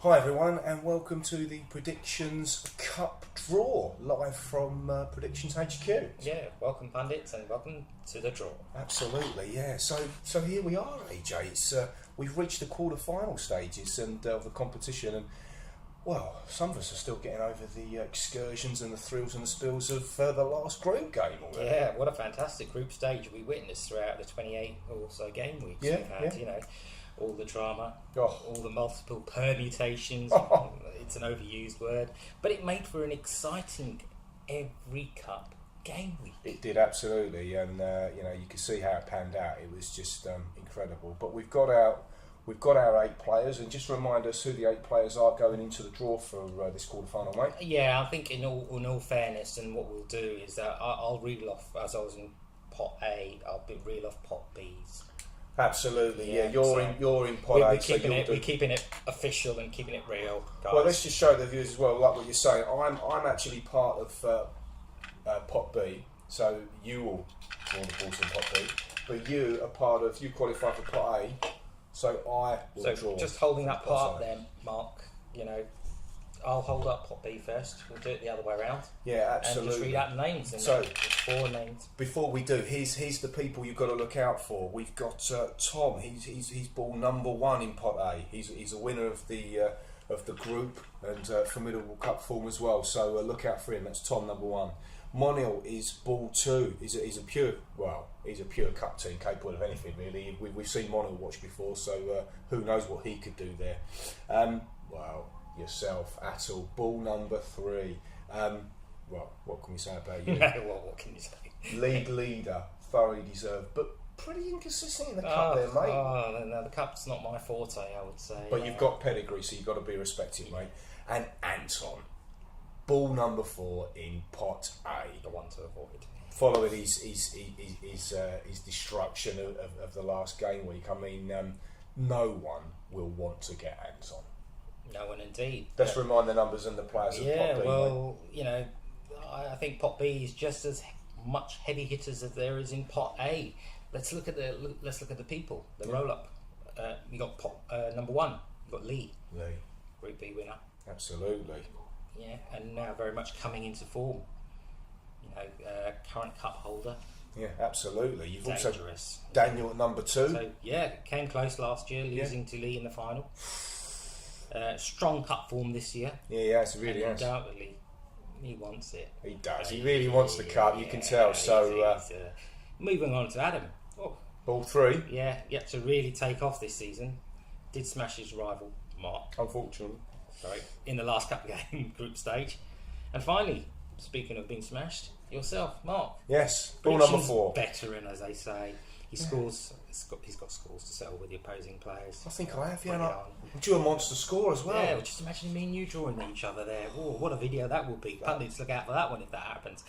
Hi everyone, and welcome to the Predictions Cup draw, live from Predictions HQ. Yeah, welcome pundits, and welcome to the draw. Absolutely, yeah. So here we are, AJ. We've reached the quarter-final stages of the competition, and well, some of us are still getting over the excursions and the thrills and the spills of the last group game already. Yeah, what a fantastic group stage we witnessed throughout the 28 or so game weeks Yeah, we've had. yeah. You know, all the drama, Oh. all the multiple permutations. It's an overused word, but it made for an exciting every cup game week. It did, absolutely, and you can see how it panned out. It was just incredible. But we've got our 8 players, and just remind us who the 8 players are going into the draw for this quarter-final, mate. Yeah, I think in all fairness, and what we'll do is that I'll reel off, as I was in pot A, reel off pot B's. Absolutely, yeah. Yeah, You're in pot A, so we're keeping it official and keeping it real, guys. Well, let's just show the viewers as well, like what you're saying. I'm actually part of pot B, so you will draw the balls in pot B, but you are part of. You qualify for pot A, so I will So draw. just holding that pot part A. up then, Mark. You know, I'll hold up pot B first. We'll do it the other way around. Yeah, absolutely. And just read out the names. And So- there's 4 names. Before we do, here's the people you've got to look out for. We've got Tom. He's ball number 1 in pot A. He's a winner of the group and formidable cup form as well. So look out for him. That's Tom number 1. Monil is ball 2. He's a pure cup team, capable of anything really. We've seen Monil watch before, so who knows what he could do there. Well, yourself, Atul, ball number 3. Well, what can we say about you? Well, what can you say? League leader, thoroughly deserved, but pretty inconsistent in the cup there, mate. No, the cup's not my forte, I would say. But you've got pedigree, so you've got to be respected, mate. And Anton, ball number 4 in pot A, the one to avoid. following his destruction of the last game week. I mean, no one will want to get Anton. No one indeed. Let's remind the numbers and the players of pot B. Well, you know, I think pot B is just as much heavy hitters as there is in pot A. Let's look at the people. The roll up. You got pot number 1. You got Lee, Group B winner. Absolutely. Yeah, and now very much coming into form. You know, current cup holder. Yeah, absolutely. You've also Dangerous. Daniel at number 2. So yeah, came close last year, losing to Lee in the final. Strong cup form this year. Yeah, it really And has. undoubtedly, he wants it. He does. He really wants the cup. You can tell. So he's, moving on to Adam. Oh, ball 3. yeah, yet to really take off this season. Did smash his rival Mark. Unfortunately. Sorry, in the last cup game group stage. And finally, speaking of being smashed, yourself, Mark. Yes. Ball number Predictions 4. Veteran, as they say. He scores. He's got scores to settle with the opposing players. I think I have. Bring Yeah, it on. I'm due a monster score as well. Yeah, well, just imagine me and you drawing each other there. Whoa, what a video that will be. Pundits, look out for that one if that happens.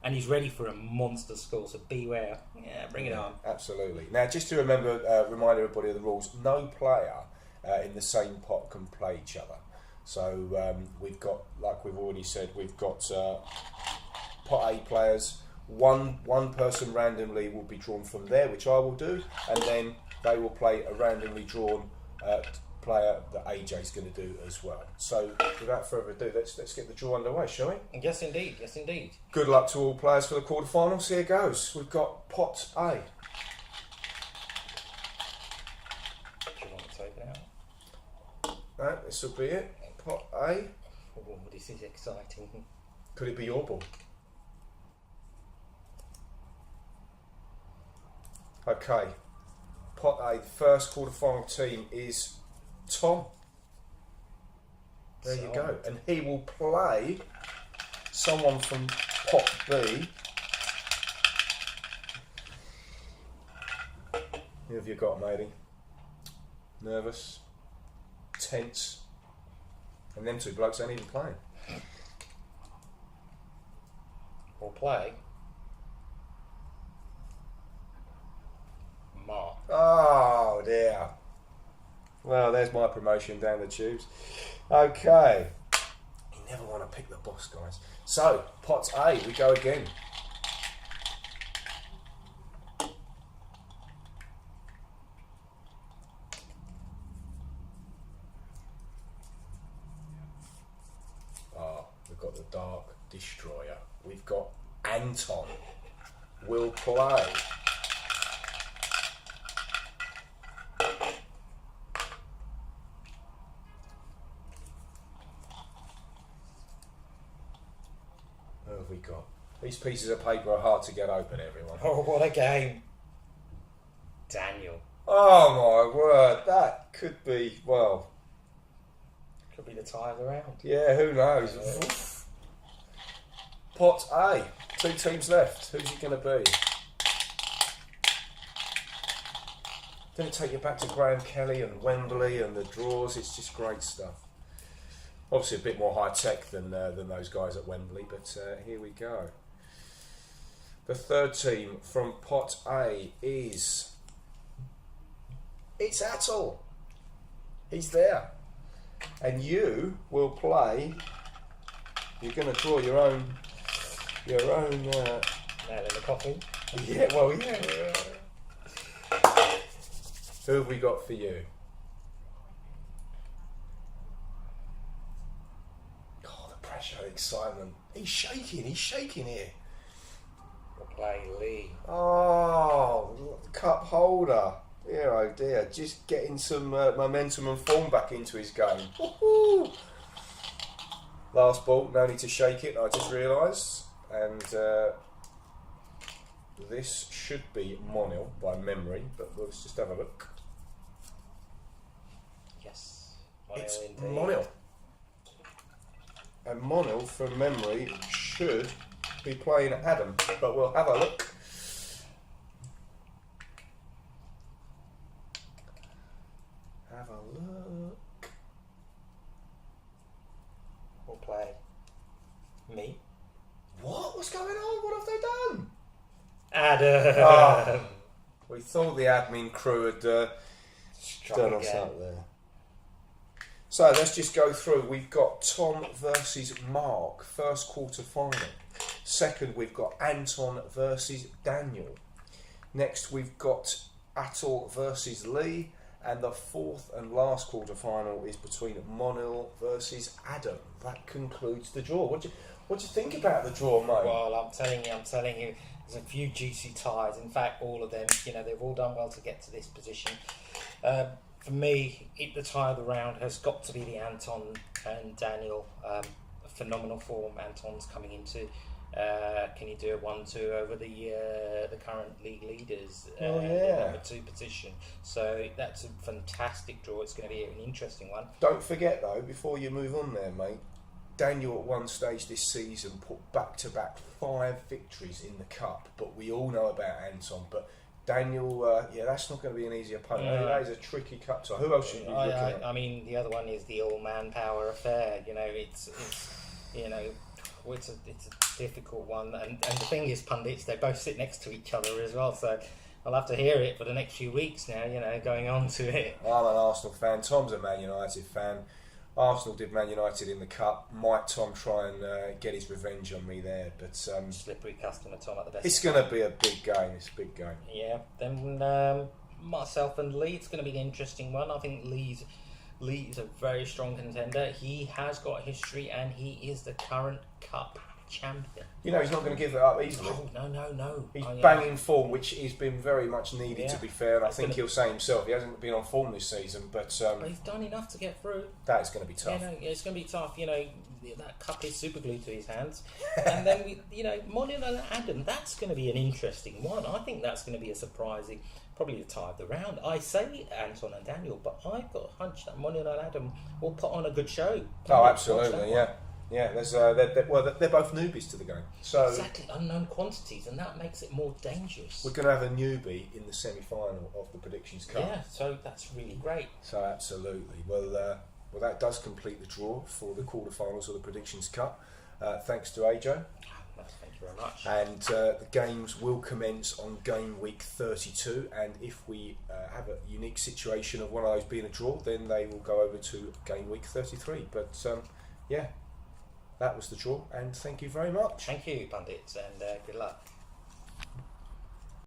And he's ready for a monster score, so beware. Yeah, bring it on. Absolutely. Now, just to remind everybody of the rules. No player in the same pot can play each other. So we've got, like we've already said, we've got pot A players. One person randomly will be drawn from there, which I will do, and then they will play a randomly drawn player that AJ's going to do as well. So without further ado, let's get the draw underway, shall we? Yes, indeed. Yes, indeed. Good luck to all players for the quarterfinals. Here goes. We've got pot A. Do you want to take it out? Right, this will be it. Pot A. Oh, this is exciting. Could it be your ball? Okay. Pot A, the first quarterfinal team is Tom. There you go. And he will play someone from pot B. Who have you got, matey? Nervous? Tense? And them 2 blokes ain't even playing. Or play Mark. Oh dear. Well, there's my promotion down the tubes. Okay. You never want to pick the boss, guys. So, pot A, we go again. we've got the Dark Destroyer. We've got Anton will play. Who have we got? These pieces of paper are hard to get open, everyone. Oh, what a game. Daniel. Oh my word, that could be, well, Could be the tie of the round. yeah, who knows? Pot A, 2 teams left. Who's it going to be? Didn't take you back to Graham Kelly and Wembley and the draws. It's just great stuff. Obviously a bit more high tech than those guys at Wembley, but here we go. The third team from Pot A is... It's Atul. He's there. And you will play... You're going to draw your own... Nail in the coffin. Yeah, well, yeah. Who have we got for you? Oh, the pressure, the excitement. He's shaking here. We'll play Lee. Oh, cup holder. Dear, oh dear. Just getting some momentum and form back into his game. Woo-hoo. Last ball, no need to shake it, I just realised. And this should be Monil by memory, but let's just have a look. Yes. It's indeed. Monil. And Monil, from memory, should be playing Adam, but we'll have a look. Have a look. We'll play me. What? What's going on? What have they done? Adam. Oh, we thought the admin crew had Strong done us again. up there. So let's just go through. We've got Tom versus Mark, first quarter final. Second, we've got Anton versus Daniel. Next, we've got Atul versus Lee. And the fourth and last quarter final is between Monil versus Adam. That concludes the draw. What do you think about the draw, mate? Well, I'm telling you, there's a few juicy ties. In fact, all of them, they've all done well to get to this position. For me, the tie of the round has got to be the Anton and Daniel. A phenomenal form Anton's coming into. Can you do a 1-2 over the current league leaders? Oh, The yeah. number 2 position. So that's a fantastic draw. It's going to be an interesting one. Don't forget, though, before you move on there, mate, Daniel at one stage this season put back-to-back 5 victories in the Cup, but we all know about Anton. But Daniel, that's not going to be an easy opponent. No. That is a tricky Cup. So who else should we be looking at? I mean, the other one is the all-manpower affair. It's a difficult one, and the thing is, pundits, they both sit next to each other as well. So I'll have to hear it for the next few weeks now. Going on to it. I'm an Arsenal fan. Tom's a Man United fan. Arsenal did Man United in the Cup. Might Tom try and get his revenge on me there? But Slippery customer, Tom, at the best. it's going to be a big game. It's a big game. Yeah. Then myself and Lee, it's going to be an interesting one. I think Lee is a very strong contender. He has got history, and he is the current Cup champion. He's not going to give it up easily. Oh, no. He's banging form, which has been very much needed, Yeah. to be fair. And I It's think gonna- he'll say himself, he hasn't been on form this season, but But he's done enough to get through. that is going to be tough. It's going to be tough. That cup is super glued to his hands. And then, Monil and Adam, that's going to be an interesting one. I think that's going to be a surprising, probably the tie of the round. I say Anton and Daniel, but I've got a hunch that Monil and Adam will put on a good show. Oh, absolutely, yeah. Yeah, there's they're both newbies to the game. So Exactly, unknown quantities, and that makes it more dangerous. we're going to have a newbie in the semi-final of the Predictions Cup. Yeah, so that's really great. So absolutely. Well, that does complete the draw for the quarterfinals of the Predictions Cup. Thanks to AJ. Thank you very much. And the games will commence on game week 32. And if we have a unique situation of one of those being a draw, then they will go over to game week 33. But that was the draw. And thank you very much. Thank you, pundits, and good luck.